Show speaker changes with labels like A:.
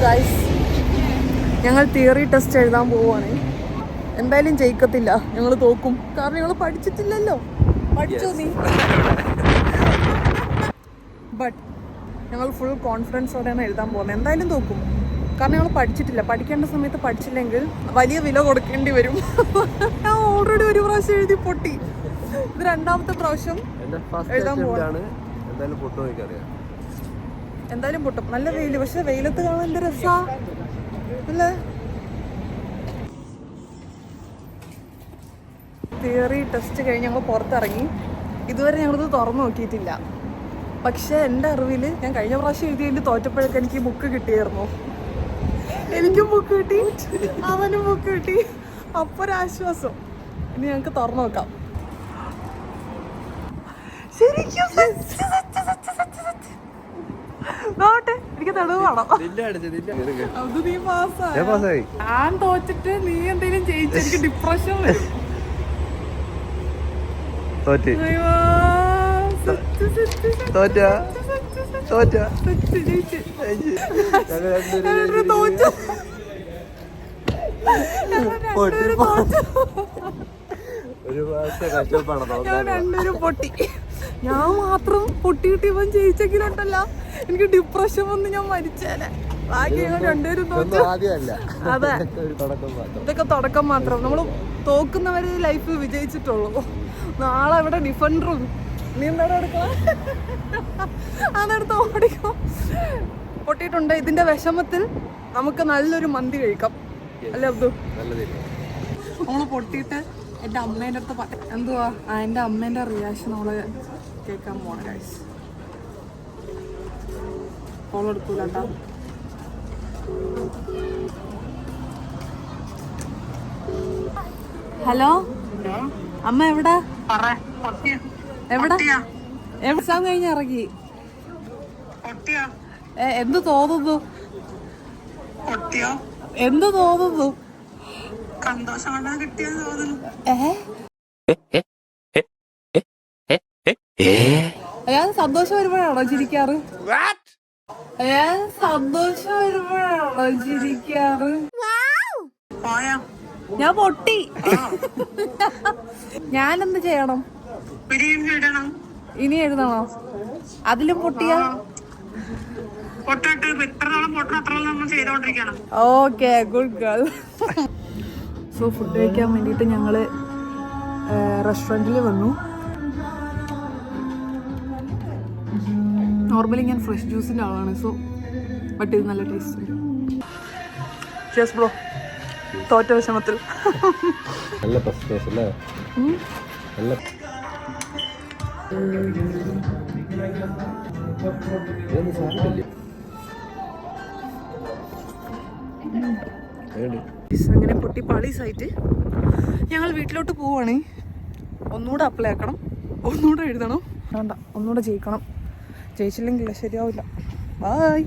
A: Guys, ഞങ്ങൾ theory test എഴുതാൻ പോവുകയാണ്. എന്തായാലും ജയിക്കത്തില്ല, ഞങ്ങൾ തോക്കും. കാരണം ഞങ്ങൾ പഠിച്ചിട്ടില്ലല്ലോ. പഠിച്ചോ നീ? ബട്ട് ഞങ്ങൾ ഫുൾ കോൺഫിഡൻസോടെയാണ് എഴുതാൻ പോകുന്നത്. എന്തായാലും തോക്കും, കാരണം ഞങ്ങൾ പഠിച്ചിട്ടില്ല. പഠിക്കേണ്ട സമയത്ത് പഠിച്ചില്ലെങ്കിൽ വലിയ വില കൊടുക്കേണ്ടി വരും. ഞാൻ ഓൾറെഡി ഒരു പ്രാവശ്യം എഴുതി പൊട്ടി. ഇത് രണ്ടാമത്തെ പ്രാവശ്യം എഴുതാൻ പോവാണ്. എന്തായാലും പൊട്ടും. നല്ല വെയില്, പക്ഷെ വെയിലത്ത് കാണാൻ എന്ത് രസാ അല്ലേ? തിയറി ടെസ്റ്റ് കഴിഞ്ഞ് ഞങ്ങൾ പുറത്തിറങ്ങി. ഇതുവരെ ഞങ്ങളിത് തുറന്നു നോക്കിയിട്ടില്ല. പക്ഷെ എൻ്റെ അറിവിൽ ഞാൻ കഴിഞ്ഞ പ്രാവശ്യം എഴുതിയതിൻ്റെ തോറ്റപ്പോഴൊക്കെ എനിക്ക് ബുക്ക് കിട്ടിയായിരുന്നു. എനിക്കും ബുക്ക് കിട്ടി, അവനും ബുക്ക് കിട്ടി. അപ്പോൾ ഒരാശ്വാസം. ഇനി ഞങ്ങൾക്ക് തുറന്നു നോക്കാം. ശരിക്കും എനിക്ക് തെളിവ് വേണം. അത് നീ പാസ്സായി. ഞാൻ തോറ്റിട്ട് നീ എന്തെങ്കിലും ജയിച്ചു, എനിക്ക് ഡിപ്രഷൻ വരും. രണ്ടുപേരും പൊട്ടി. ഞാൻ മാത്രം പൊട്ടിയിട്ട് ഇവൻ ജയിച്ചെങ്കിലുണ്ടല്ലോ എനിക്ക് ഡിപ്രഷൻ വന്ന് ഞാൻ മരിച്ചേനെ. ബാക്കി ഞങ്ങൾ രണ്ടുപേരും തോറ്റു. അതെ, ഇതൊക്കെ തുടക്കം മാത്രം. നമ്മൾ തോക്കുന്നവര് ലൈഫ് വിജയിച്ചിട്ടുള്ളൂ. നാളെ ഇവിടെ ഡിഫൻഡറും നീ എന്താണ് എടുക്കണം, അതെടുത്ത് ഓടിക്കും. പൊട്ടിയിട്ടുണ്ട്. ഇതിന്റെ വിഷമത്തിൽ നമുക്ക് നല്ലൊരു മന്തി കഴിക്കാം അല്ലേ അബ്ദു? നമ്മള് പൊട്ടിയിട്ട് എൻ്റെ അമ്മേൻ്റെ അടുത്ത് എന്തുവാ എൻ്റെ അമ്മേൻ്റെ റിയാക്ഷൻ നമ്മള് കേൾക്കാൻ പോണ ഗൈസ്. ഫോൺ എടുക്കൂല കേട്ടോ. ഹലോ അമ്മ, എവിടാ? എക്സാം കഴിഞ്ഞ് ഇറങ്ങി. എന്ത് തോന്നുന്നു? എന്ത് തോന്നുന്നു? അയാൾ സന്തോഷം വരുമ്പോഴാണോ ചിരിക്കാറ്? സന്തോഷം വരുമ്പോഴാണോ ചിരിക്കാറ്? ഞാൻ പൊട്ടി. ഞാനെന്ത് ചെയ്യണം? ഇനി എഴുതണോ? അതിലും പൊട്ടിയാ? Okay, good girl. So food കഴിക്കാൻ വേണ്ടിയിട്ട് ഞങ്ങള് റെസ്റ്റോറൻറ്റിൽ വന്നു. നോർമലി ഞാൻ ഫ്രഷ് ജ്യൂസിൻ്റെ ആളാണ്. സോ ബട്ട് ഇത് നല്ല ടേസ്റ്റ്. യെസ് ബ്രോ, തോറ്റ വിഷമത്തിൽ. അങ്ങനെ പൊട്ടി പാളീസായിട്ട് ഞങ്ങൾ വീട്ടിലോട്ട് പോവാണ്. ഒന്നുകൂടെ അപ്ലൈ ആക്കണം, ഒന്നുകൂടെ എഴുതണം. വേണ്ട, ഒന്നുകൂടെ ജയിക്കണം. ജയിച്ചില്ലെങ്കിൽ ശരിയാവില്ല. ബൈ.